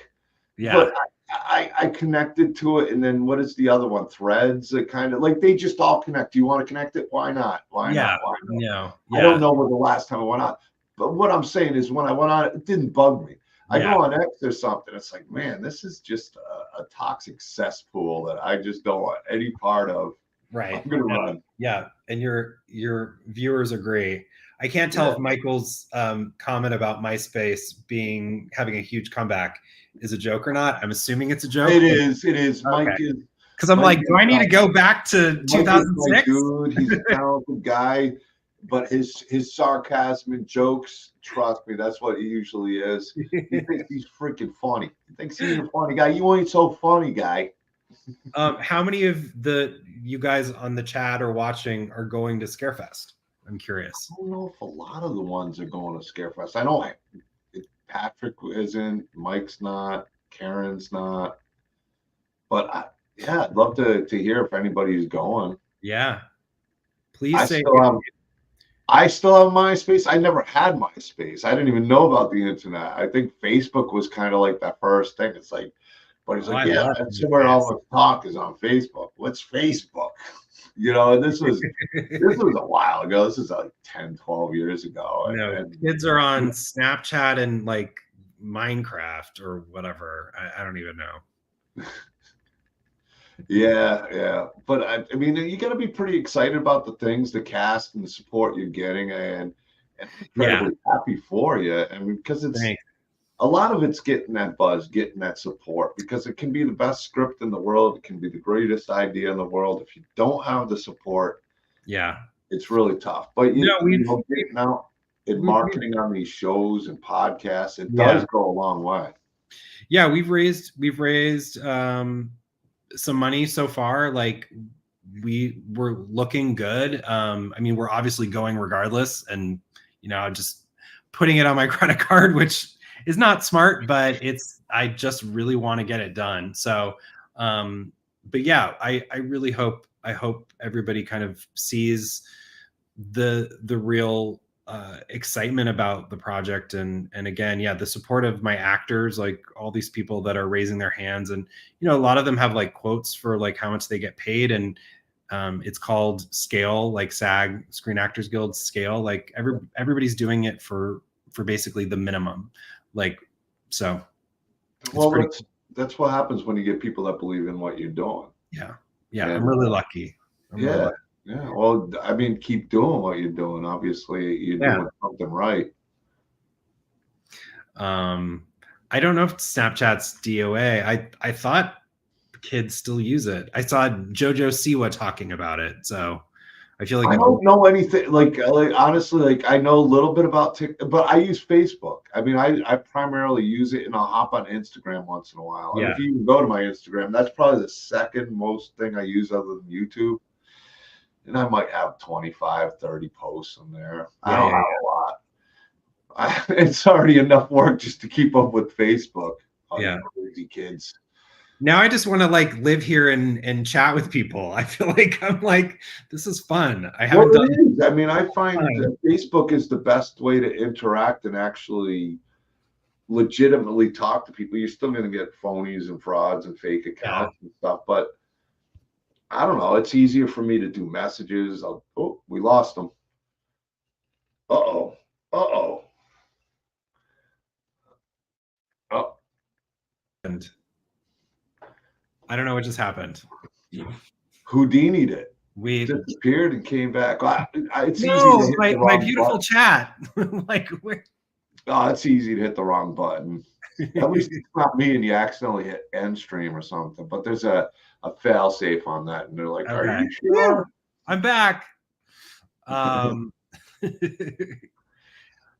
but I connected to it. And then what is the other one? Threads. It kind of like they just all connect. Do you want to connect it? Why not? Why not? Why not? No. I don't know when the last time I went on. But what I'm saying is when I went on, it didn't bug me. I go on X or something. It's like, man, this is just a toxic cesspool that I just don't want any part of. Right. I'm gonna run. Yeah, and your viewers agree. I can't tell if Michael's comment about MySpace having a huge comeback is a joke or not. I'm assuming it's a joke. It is. Okay. Mike is. Because I'm like, do I need to go back to 2006? Dude, he's a talented guy. But his sarcasm and jokes, trust me, that's what he usually is. He thinks he's freaking funny. He thinks he's a funny guy. You ain't so funny, guy. How many of you guys on the chat or watching are going to Scarefest? I'm curious. I don't know if a lot of the ones are going to Scarefest. I know Patrick isn't, Mike's not, Karen's not. But I'd love to hear if anybody's going. Yeah. Please say. I still have MySpace. I never had MySpace. I didn't even know about the internet. I think Facebook was kind of like that first thing. It's like, but he's like, that's where all the talk is on Facebook. What's Facebook? This was a while ago. This is like 10, 12 years ago. And kids are on Snapchat and like Minecraft or whatever. I don't even know. Yeah. But I mean, you got to be pretty excited about the things, the cast and the support you're getting, and incredibly happy for you. I mean, because a lot of it's getting that buzz, getting that support, because it can be the best script in the world. It can be the greatest idea in the world. If you don't have the support, it's really tough. But getting out and marketing on these shows and podcasts, it does go a long way. Yeah, we've raised some money so far. Like we're looking good. I mean, we're obviously going regardless, and just putting it on my credit card, which is not smart, but I just really want to get it done. So but yeah, I really hope everybody kind of sees the real excitement about the project, and again, the support of my actors, like all these people that are raising their hands, and a lot of them have like quotes for like how much they get paid, and it's called Scale, like SAG, Screen Actors Guild Scale. Like everybody's doing it for basically the minimum, like so. Well, that's what happens when you get people that believe in what you're doing. Yeah, I'm really lucky. Yeah, well, I mean, keep doing what you're doing. Obviously, you're doing something right. I don't know if Snapchat's DOA. I thought kids still use it. I saw Jojo Siwa talking about it, so I feel like I don't know anything. Like honestly, like I know a little bit about TikTok, but I use Facebook. I mean, I primarily use it, and I'll hop on Instagram once in a while. And if you even go to my Instagram, that's probably the second most thing I use other than YouTube. And I might have 25, 30 posts on there. I don't have a lot. It's already enough work just to keep up with Facebook. Crazy kids. Now I just want to like live here and chat with people. I feel like I'm like, this is fun. I haven't done it. I mean, I find that Facebook is the best way to interact and actually legitimately talk to people. You're still going to get phonies and frauds and fake accounts and stuff, but I don't know. It's easier for me to do messages. We lost them. Uh-oh. And I don't know what just happened. Houdini'd it. We disappeared and came back. It's my beautiful button. Chat. Like where? Oh, it's easy to hit the wrong button. At least it's not me and you accidentally hit end stream or something. But there's a fail safe on that, and they're like, "Are you sure?" I'm back.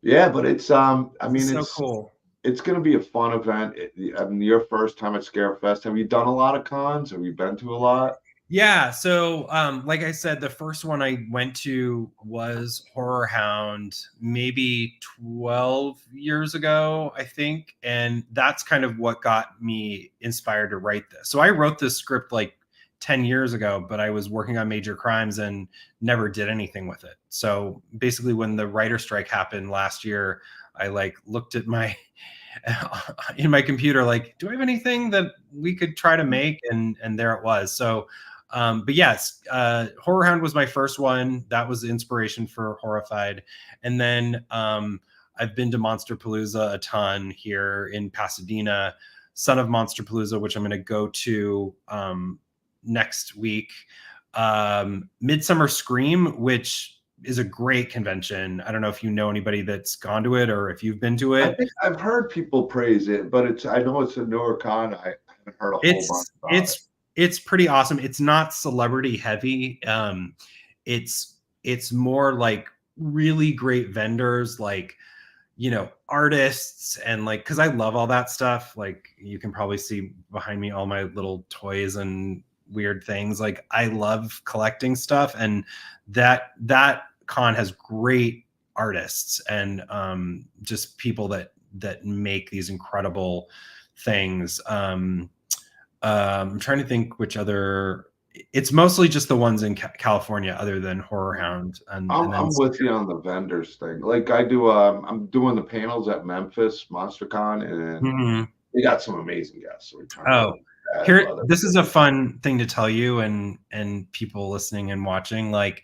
Yeah, but it's I mean, it's so cool. it's going to be a fun event. I mean, your first time at Scarefest. Have you done a lot of cons? Have you been to a lot? Yeah, so like I said, the first one I went to was Horror Hound maybe 12 years ago, I think. And that's kind of what got me inspired to write this. So I wrote this script like 10 years ago, but I was working on Major Crimes and never did anything with it. So basically when the writer strike happened last year, I like looked at my in my computer, like, do I have anything that we could try to make? And there it was. So but yes, Horror Hound was my first one. That was the inspiration for Horrified. And then I've been to Monster Palooza a ton here in Pasadena, Son of Monster Palooza, which I'm going to go to next week. Midsummer Scream, which is a great convention. I don't know if you know anybody that's gone to it or if you've been to I it. think I've heard people praise it, but I know it's a newer con. I haven't heard a whole bunch about it. It's pretty awesome. It's not celebrity heavy. It's more like really great vendors, like, you know, artists, and like, because I love all that stuff. Like you can probably see behind me all my little toys and weird things. Like I love collecting stuff, and that con has great artists and just people that make these incredible things. I'm trying to think which other. It's mostly just the ones in California, other than Horror Hound. And then I'm with you on the vendors thing. Like I do, I'm doing the panels at Memphis MonsterCon, and Mhm. we got some amazing guests. Oh, here, this is a fun thing to tell you and people listening and watching. Like,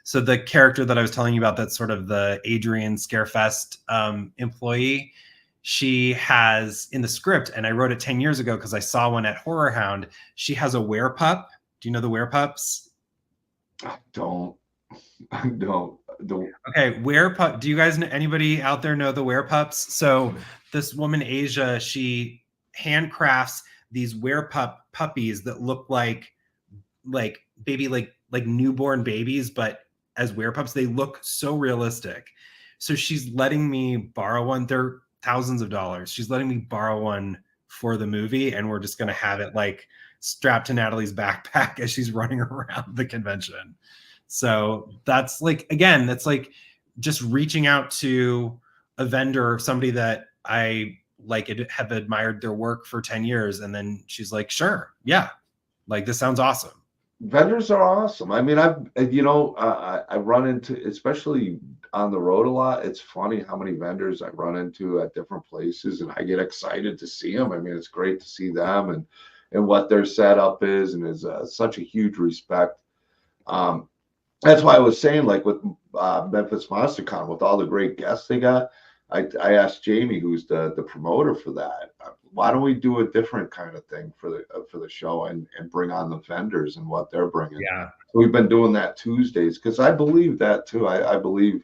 so the character that I was telling you about, that's sort of the Adrian Scarefest employee. She has in the script, and I wrote it 10 years ago because I saw one at Horror Hound. She has a werepup. Do you know the werepups? I don't. I don't. Okay, werepup. Do you guys know, anybody out there know the werepups? So this woman Asia, she handcrafts these werepup puppies that look like baby, like newborn babies, but as werepups. They look so realistic. So she's letting me borrow one. They're thousands of dollars. She's letting me borrow one for the movie, and we're just gonna have it like strapped to Natalie's backpack as she's running around the convention. So that's like, again, that's like just reaching out to a vendor or somebody that I like have admired their work for 10 years. And then she's like, sure, yeah, like this sounds awesome. Vendors are awesome. I mean, I run into, especially on the road a lot. It's funny how many vendors I run into at different places, and I get excited to see them. I mean, it's great to see them and what their setup is, and is such a huge respect. That's why I was saying, like with Memphis MonsterCon, with all the great guests they got, I asked Jamie, who's the promoter for that, why don't we do a different kind of thing for the show and bring on the vendors and what they're bringing. Yeah. So we've been doing that Tuesdays because I believe that too. I believe,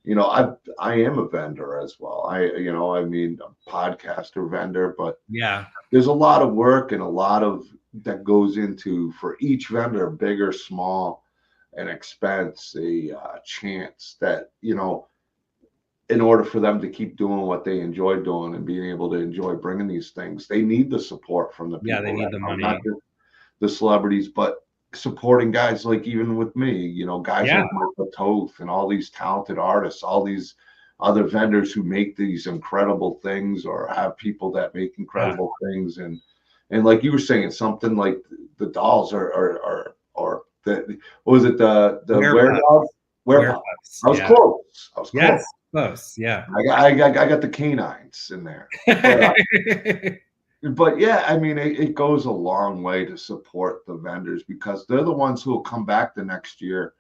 you know, I am a vendor as well. I mean, a podcaster vendor, but Yeah. there's a lot of work and a lot of that goes into, for each vendor, big or small, an expense, a chance that, you know, in order for them to keep doing what they enjoy doing and being able to enjoy bringing these things, they need the support from the people. Yeah, they need the money. Not just the celebrities, but supporting guys like, even with me, you know, guys like Michael Toth and all these talented artists, all these other vendors who make these incredible things or have people that make incredible things. And like you were saying, something like the dolls or the, what was it, the Werepups. Werepups. I was close. I was close. Close. Yeah. I got the canines in there. But yeah, I mean, it goes a long way to support the vendors because they're the ones who will come back the next year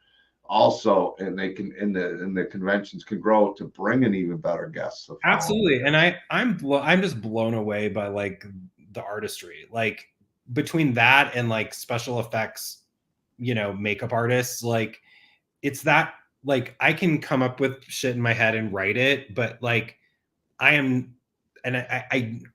also, and they can, in the conventions can grow to bring in even better guests. Absolutely. And I'm just blown away by like the artistry, like between that and like special effects, you know, makeup artists. Like it's that, like I can come up with shit in my head and write it, but like I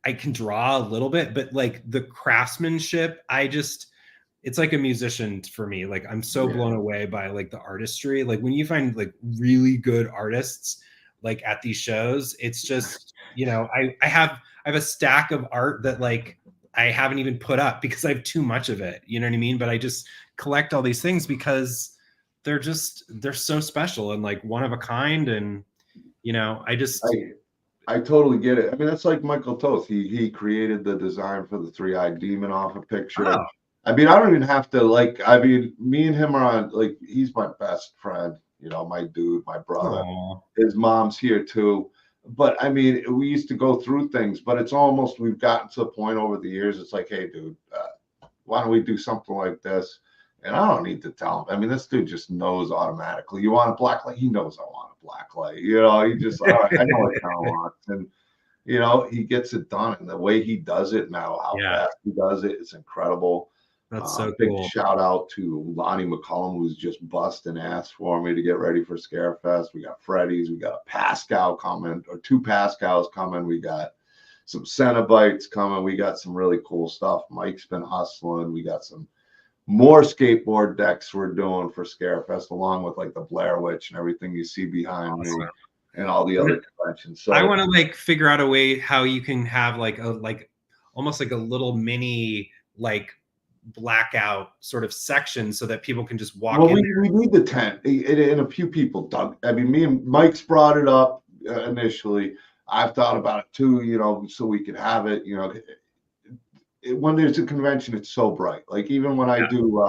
can draw a little bit, but like the craftsmanship, it's like a musician for me. Like I'm so blown away by like the artistry. Like when you find like really good artists, like at these shows. It's just, you know, I have a stack of art that like I haven't even put up because I have too much of it. You know what I mean? But I just collect all these things because they're so special and like one of a kind. And, you know, I totally get it. I mean, that's like Michael Toth. He created the design for the three-eyed demon off a picture. oh, I mean, I don't even have to like. I mean, me and him are on like. He's my best friend. You know, my dude, my brother. aw. His mom's here too. But I mean, we used to go through things. But it's almost we've gotten to a point over the years. It's like, hey, dude, why don't we do something like this? And I don't need to tell him. I mean, this dude just knows automatically. You want a black light? He knows I want a black light. You know, he just, all right, I know what kind of wants. And, you know, he gets it done. And the way he does it now, how fast he does it, it's incredible. That's so big cool. shout out to Lonnie McCullum, who's just busting ass for me to get ready for Scarefest. We got Freddy's, we got a Pascal coming, or 2 Pascals coming. We got some Cenobites coming. We got some really cool stuff. Mike's been hustling. We got some more skateboard decks we're doing for Scarefest, along with like the Blair Witch and everything you see behind me and all the other conventions. So I want to like figure out a way how you can have like almost like a little mini like blackout sort of section so that people can just walk in. We need the tent, and a few people dug. I mean, me and Mike's brought it up initially. I've thought about it too, you know, so we could have it, you know. When there's a convention, it's so bright. Like even when I do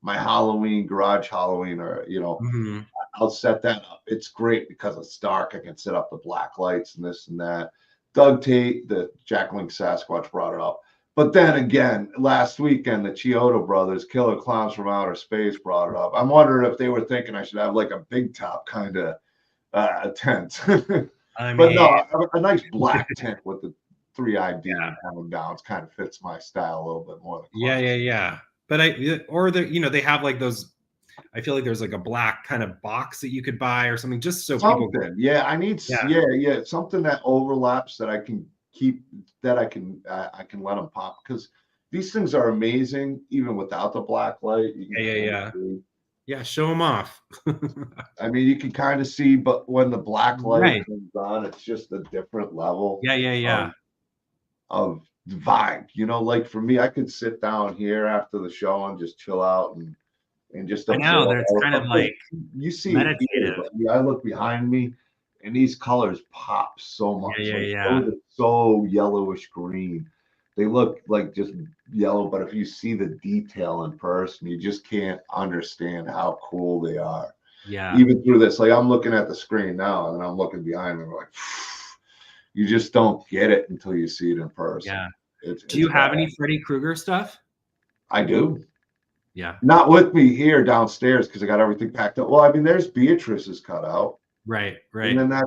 my Halloween, garage Halloween, or, you know, I'll set that up. It's great because it's dark. I can set up the black lights and this and that. Doug Tate, the Jack Link Sasquatch, brought it up. But then again, last weekend, the Chiodo brothers, Killer Clowns from Outer Space, brought it up. I'm wondering if they were thinking I should have like a big top kind of tent. I mean, but no, a nice black tent with the 3-eyed demon coming down. It kind of fits my style a little bit more. Yeah. But you know, they have like those. I feel like there's like a black kind of box that you could buy or something, just so people. Yeah, I need. Yeah, something that overlaps that I can keep. That I can let them pop, because these things are amazing even without the black light. Yeah, show them off. I mean, you can kind of see, but when the black light comes on, it's just a different level. Of vibe, you know, like for me, I could sit down here after the show and just chill out and just. I know there's kind of like you see meditative. I look behind me, and these colors pop so much. Those are so yellowish green. They look like just yellow, but if you see the detail in person, you just can't understand how cool they are. Yeah. Even through this, like I'm looking at the screen now, and I'm looking behind me, I'm like. You just don't get it until you see it in person. Yeah. Do you have any Freddy Krueger stuff? I do. Yeah. Not with me here downstairs because I got everything packed up. Well, I mean, there's Beatrice's cut out. Right. And then that's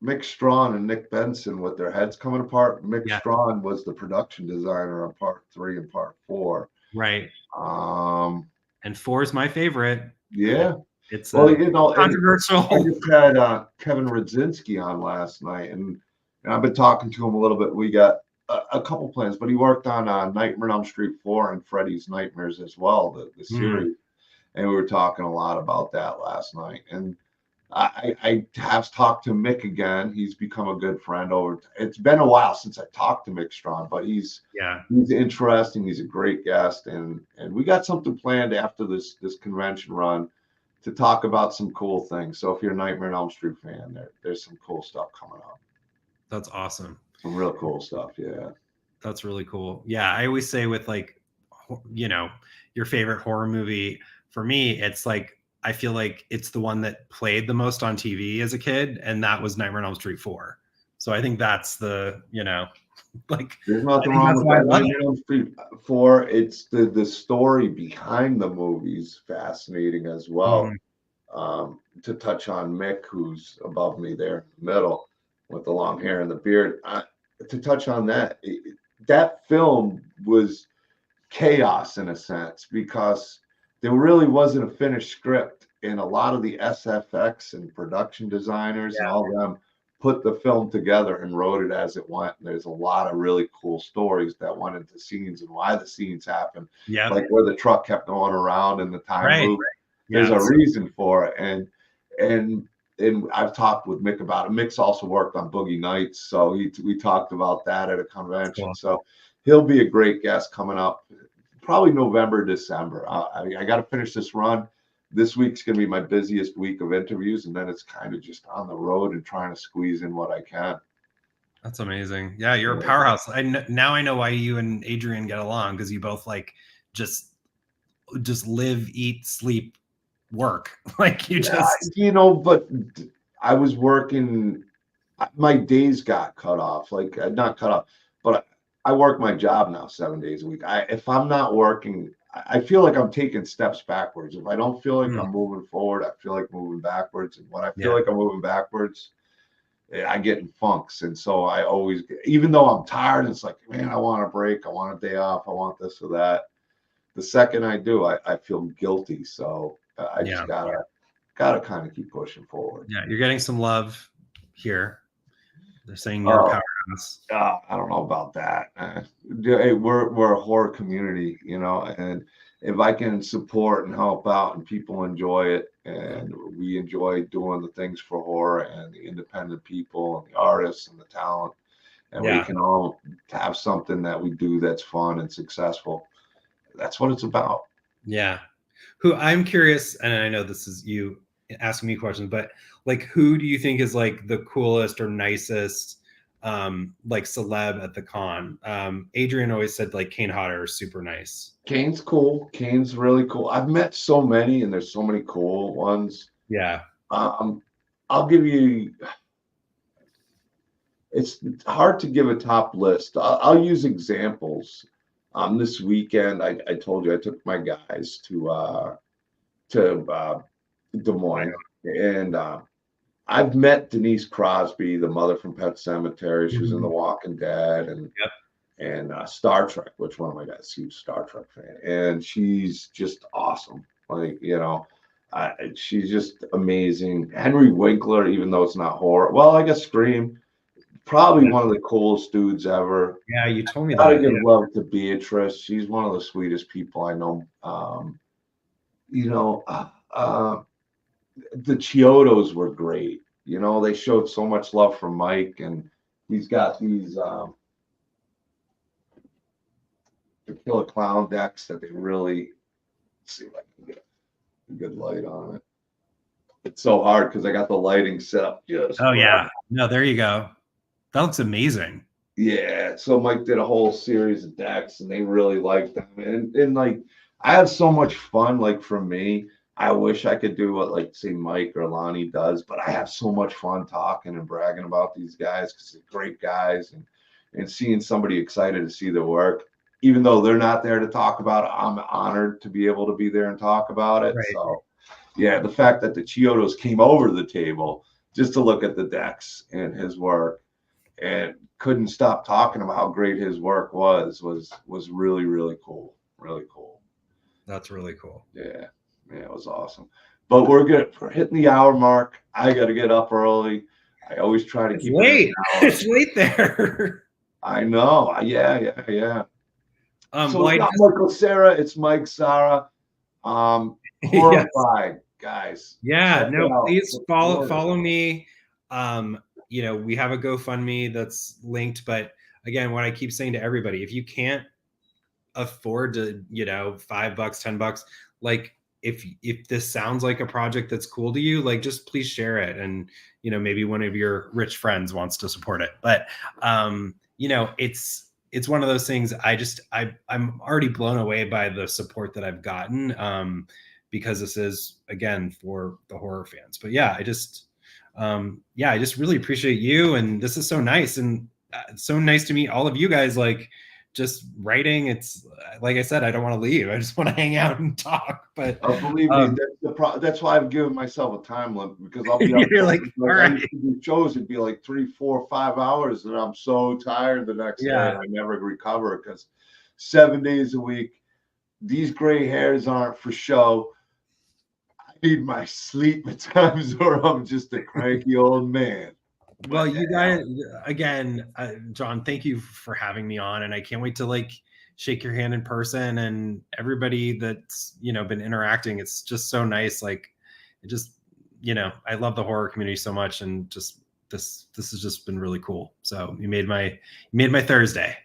Mick Strawn and Nick Benson with their heads coming apart. Mick Strawn was the production designer on part 3 and part 4. Right. And 4 is my favorite. Yeah. It's you know, controversial. I just had Kevin Radzinski on last night, and I've been talking to him a little bit. We got a couple plans, but he worked on Nightmare on Elm Street 4 and Freddy's Nightmares as well, the series. And we were talking a lot about that last night. And I have talked to Mick again. He's become a good friend it's been a while since I talked to Mick Strawn, but he's interesting. He's a great guest. And we got something planned after this convention run to talk about some cool things. So if you're a Nightmare on Elm Street fan, there's some cool stuff coming up. That's awesome. Some real cool stuff. Yeah. That's really cool. Yeah. I always say with like, you know, your favorite horror movie, for me, it's like, I feel like it's the one that played the most on TV as a kid. And that was Nightmare on Elm Street 4. So I think that's the, you know, like there's nothing wrong with that. Nightmare on Elm Street 4. It's the story behind the movie's fascinating as well. To touch on Mick, who's above me there in the middle with the long hair and the beard, to touch on that, that film was chaos in a sense because there really wasn't a finished script, and a lot of the SFX and production designers and all of them put the film together and wrote it as it went. And there's a lot of really cool stories that went into scenes and why the scenes happened. Like where the truck kept going around in the time loop. There's a reason for it. And and I've talked with Mick about it. Mick's also worked on Boogie Nights, so we talked about that at a convention. Cool. So he'll be a great guest coming up, probably November, December. I got to finish this run. This week's going to be my busiest week of interviews, and then it's kind of just on the road and trying to squeeze in what I can. That's amazing. Yeah, you're a powerhouse. Now I know why you and Adrian get along, because you both like just live, eat, sleep, work. Like you just, you know, but I was working, my days got cut off, like not cut off, but I work my job now 7 days a week. If I'm not working, I feel like I'm taking steps backwards. If I don't feel like I'm moving forward, I feel like moving backwards. And when I feel like I'm moving backwards, I get in funks. And so I always, even though I'm tired, it's like, man, I want a break. I want a day off. I want this or that. The second I do, I feel guilty. So I just gotta kind of keep pushing forward. Yeah, you're getting some love here. They're saying you're a powerhouse. I don't know about that. Hey, we're a horror community, you know, and if I can support and help out and people enjoy it, and we enjoy doing the things for horror and the independent people and the artists and the talent, and we can all have something that we do that's fun and successful. That's what it's about. Yeah. Who, I'm curious, and I know this is you asking me questions, but like, who do you think is like the coolest or nicest like celeb at the con? Adrian always said like Kane Hodder is super nice. Kane's cool. Kane's really cool. I've met so many, and there's so many cool ones. Yeah. I'll give you, it's hard to give a top list. I'll use examples. This weekend, I told you I took my guys to Des Moines, and I've met Denise Crosby, the mother from Pet Sematary. She was in The Walking Dead and Star Trek, which one of my guys, huge Star Trek fan, and she's just awesome. Like, you know, she's just amazing. Henry Winkler, even though it's not horror, well, I guess Scream. Probably one of the coolest dudes ever. Yeah, you told me that. I give love to Beatrice. She's one of the sweetest people I know. You know, the Chiodos were great. You know, they showed so much love for Mike, and he's got these the Killer Clown decks that they really, let's see if I can get a good light on it. It's so hard because I got the lighting set up just. Oh yeah, no, there you go. That looks amazing. Yeah, so Mike did a whole series of decks, and they really liked them. And like, I have so much fun. Like, for me, I wish I could do what, like, say Mike or Lonnie does, but I have so much fun talking and bragging about these guys because they're great guys, and seeing somebody excited to see their work, even though they're not there to talk about it, I'm honored to be able to be there and talk about it. Right. So, yeah, the fact that the Chiodos came over the table just to look at the decks and his work, and couldn't stop talking about how great his work was really, really cool. Really cool. That's really cool. Yeah, it was awesome. But we're hitting the hour mark. I got to get up early. I always try to keep late. It's late there. I know. Yeah. So well, Michael Zara, it's Mike Zara. Horrified, guys. Yeah, no, please follow me. You know, we have a GoFundMe that's linked, but again, what I keep saying to everybody, if you can't afford to, you know, $5, $10, like, if this sounds like a project that's cool to you, like, just please share it. And, you know, maybe one of your rich friends wants to support it. But, you know, it's one of those things. I'm already blown away by the support that I've gotten, because this is, again, for the horror fans. But yeah, I just really appreciate you. And this is so nice. And it's so nice to meet all of you guys. Like, just writing, it's like I said, I don't want to leave. I just want to hang out and talk. But believe me, that's why I've given myself a time limit, because I'll be up you're like, all right. Shows it'd be like 3, 4, 5 hours, and I'm so tired the next day. I never recover, because 7 days a week, these gray hairs aren't for show. I need my sleep at times, or I'm just a cranky old man. Well, you guys, again, John, thank you for having me on, and I can't wait to, like, shake your hand in person, and everybody that's, you know, been interacting. It's just so nice. Like, it just I love the horror community so much, and just this has just been really cool. So you made my Thursday.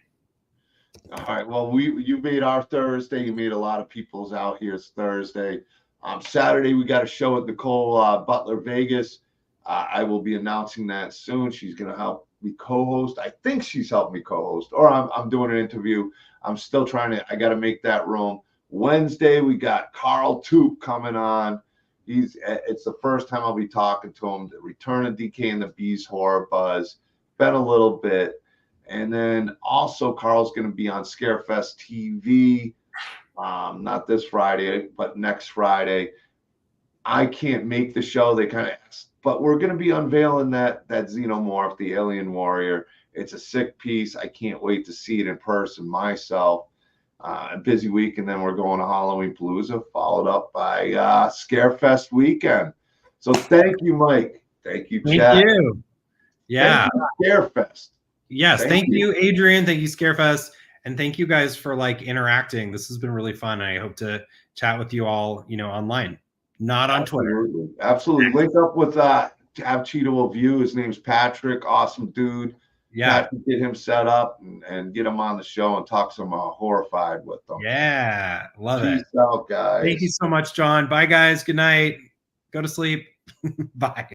All right. Well, you made our Thursday. You made a lot of people's out here. It's Thursday. Saturday we got a show at Nicole Butler Vegas. I will be announcing that soon. She's gonna help me co-host. I think she's helped me co-host, or I'm doing an interview. I'm still trying to. I got to make that room. Wednesday we got Carl Toop coming on. It's the first time I'll be talking to him. The return of DK and the Bees horror buzz. Been a little bit. And then also Carl's going to be on Scarefest TV, not this Friday, but next Friday. I can't make the show. They kind of asked, but we're going to be unveiling that Xenomorph, the Alien Warrior. It's a sick piece. I can't wait to see it in person myself. A busy week, and then we're going to Halloween Palooza, followed up by Scarefest weekend. So thank you, Mike. Thank you, Chad. Thank you. Yeah. Thank you, Scarefest. Yes. Thank you, Adrian. Thank you, Scarefest. And thank you guys for interacting. This has been really fun. I hope to chat with you all, online, not on Twitter. Absolutely. Link up with have Cheeto View. His name's Patrick. Awesome dude. Yeah. Patrick, get him set up and get him on the show and talk some Horrified with them. Yeah. Love it. Peace out, guys. Thank you so much, John. Bye, guys. Good night. Go to sleep. Bye.